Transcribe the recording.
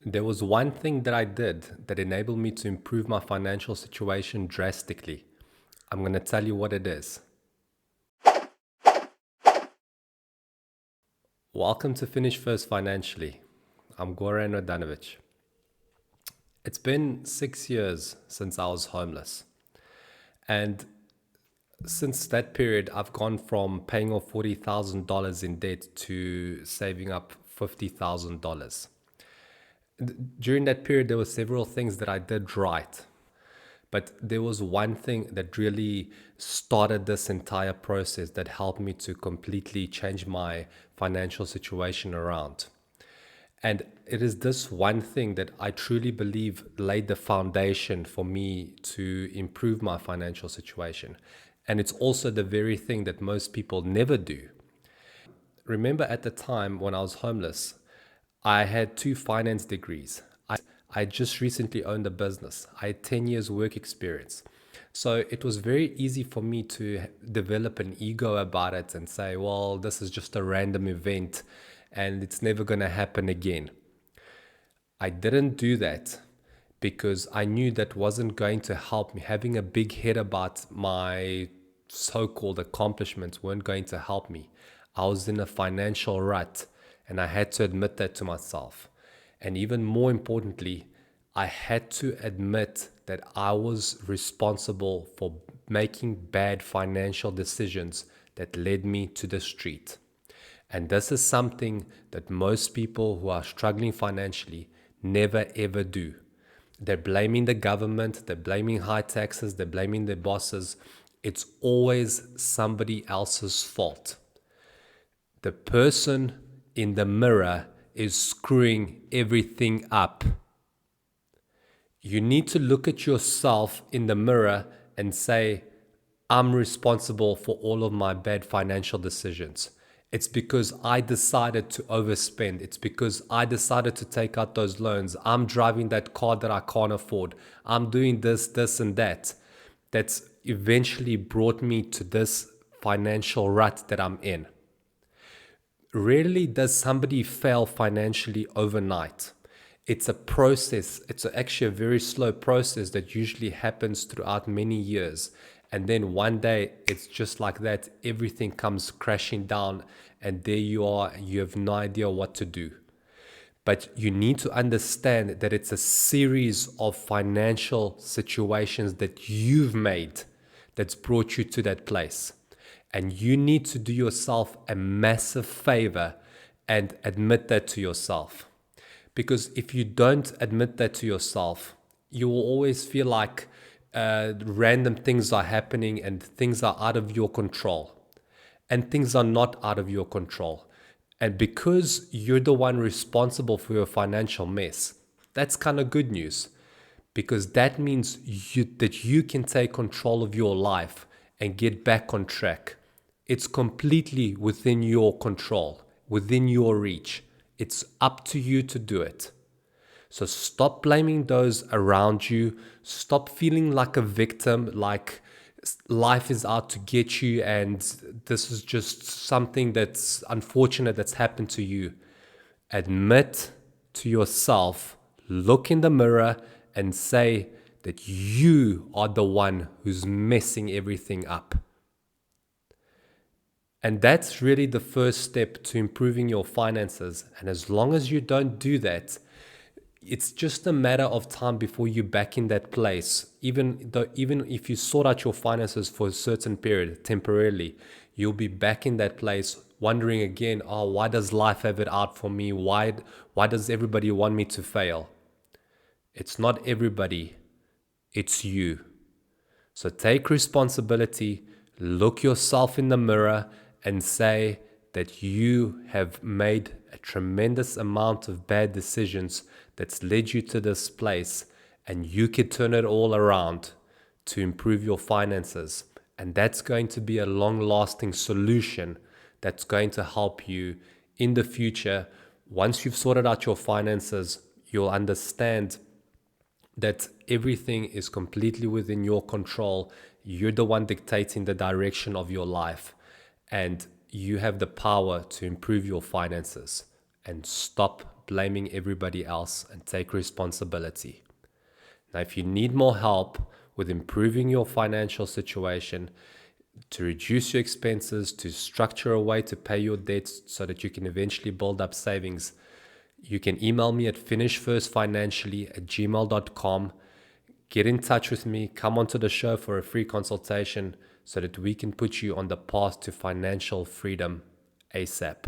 There was one thing that I did that enabled me to improve my financial situation drastically. I'm going to tell you what it is. Welcome to Finish First Financially. I'm Goran Radanovic. It's been 6 years since I was homeless. And since that period, I've gone from paying off $40,000 in debt to saving up $50,000. During that period, there were several things that I did right. But there was one thing that really started this entire process that helped me to completely change my financial situation around. And it is this one thing that I truly believe laid the foundation for me to improve my financial situation. And it's also the very thing that most people never do. Remember at the time when I was homeless, I had two finance degrees. I just recently owned a business. I had 10 years work experience. So it was very easy for me to develop an ego about it and say, well, this is just a random event and it's never going to happen again. I didn't do that because I knew that wasn't going to help me. Having a big head about my so-called accomplishments weren't going to help me. I was in a financial rut and I had to admit that to myself. And even more importantly, I had to admit that I was responsible for making bad financial decisions that led me to the street. And this is something that most people who are struggling financially never ever do. They're blaming the government, they're blaming high taxes, they're blaming their bosses. It's always somebody else's fault. The person in the mirror is screwing everything up. You need to look at yourself in the mirror and say, I'm responsible for all of my bad financial decisions. It's because I decided to overspend. It's because I decided to take out those loans. I'm driving that car that I can't afford. I'm doing this, and that. That's eventually brought me to this financial rut that I'm in. Rarely does somebody fail financially overnight. It's a process. It's actually a very slow process that usually happens throughout many years. And then one day, it's just like that. Everything comes crashing down and there you are. You have no idea what to do. But you need to understand that it's a series of financial situations that you've made that's brought you to that place. And you need to do yourself a massive favor and admit that to yourself. Because if you don't admit that to yourself, you will always feel like random things are happening and things are out of your control. And things are not out of your control. And because you're the one responsible for your financial mess, that's kind of good news. Because that means that you can take control of your life and get back on track. It's completely within your control, within your reach. It's up to you to do it. So stop blaming those around you. Stop feeling like a victim, like life is out to get you and this is just something that's unfortunate that's happened to you. Admit to yourself, look in the mirror and say that you are the one who's messing everything up. And that's really the first step to improving your finances. And as long as you don't do that, it's just a matter of time before you're back in that place. Even if you sort out your finances for a certain period temporarily, you'll be back in that place wondering again, oh, why does life have it out for me? Why does everybody want me to fail? It's not everybody, it's you. So take responsibility, look yourself in the mirror and say that you have made a tremendous amount of bad decisions that's led you to this place and you can turn it all around to improve your finances. And that's going to be a long-lasting solution that's going to help you in the future. Once you've sorted out your finances, you'll understand that everything is completely within your control. You're the one dictating the direction of your life. And you have the power to improve your finances and stop stop blaming everybody else and take responsibility. Now, if you need more help with improving your financial situation, to reduce your expenses, to structure a way to pay your debts so that you can eventually build up savings, you can email me at finishfirstfinancially@gmail.com. Get in touch with me, come onto the show for a free consultation so that we can put you on the path to financial freedom ASAP.